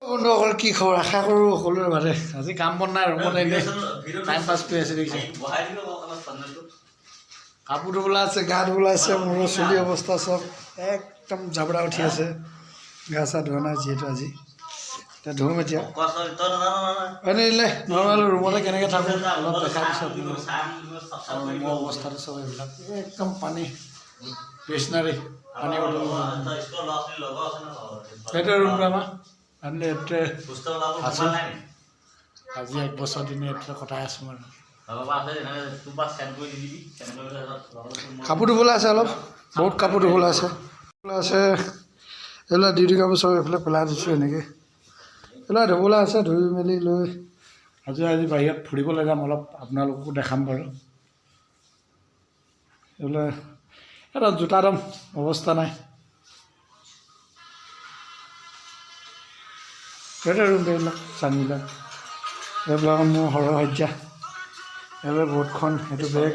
বন্ধুসকল কি খবৰ আশা কৰোঁ সকলোৰে ভালে আজি কাম বন নাই ৰুমত এনেই টাইম পাছ কৰি আছে দেখিছে কাপোৰ ধুবলৈ আছে গা ধুবলৈ আছে মূৰৰ চুলি অৱস্থা চব একদম জাবৰা উঠি আছে গা চা ধোৱা নাই যিহেতু আজি এতিয়া ধুম এতিয়া এনেই দিলে নৰ্মেল ৰুমতে কেনেকৈ থাকোঁ অলপ দেখাই দিছোঁ আপোনালোকক ৰুমৰ অৱস্থাটো চব এইবিলাক একদম পানী ষ্টেচনাৰী পানী বটল সেইটোৱে ৰুমটো আমাৰ আমি এতে আছোঁ আজি 1 বছৰ দিনে এতে কটাই আছোঁ মানে কাপোৰ ধুবলৈ আছে অলপ বহুত কাপোৰ ধুবলৈ আছে এইবিলাক ডিউটি কাপোৰ চব এইফালে পেলাই দিছোঁ এনেকৈ এইবিলাক ধুবলৈ আছে ধুই মেলি লৈ আজি বাহিৰত ফুৰিবলৈ যাম অলপ আপোনালোককো দেখাম বাৰু এইবিলাক এটা জোতা দাম অৱস্থা নাই সেইটোৱে ৰুম এইবিলাক চাংবিলাক এইবিলাক মোৰ সৰহসজ্যা এইবিলাক বহুতখন সেইটো বেগ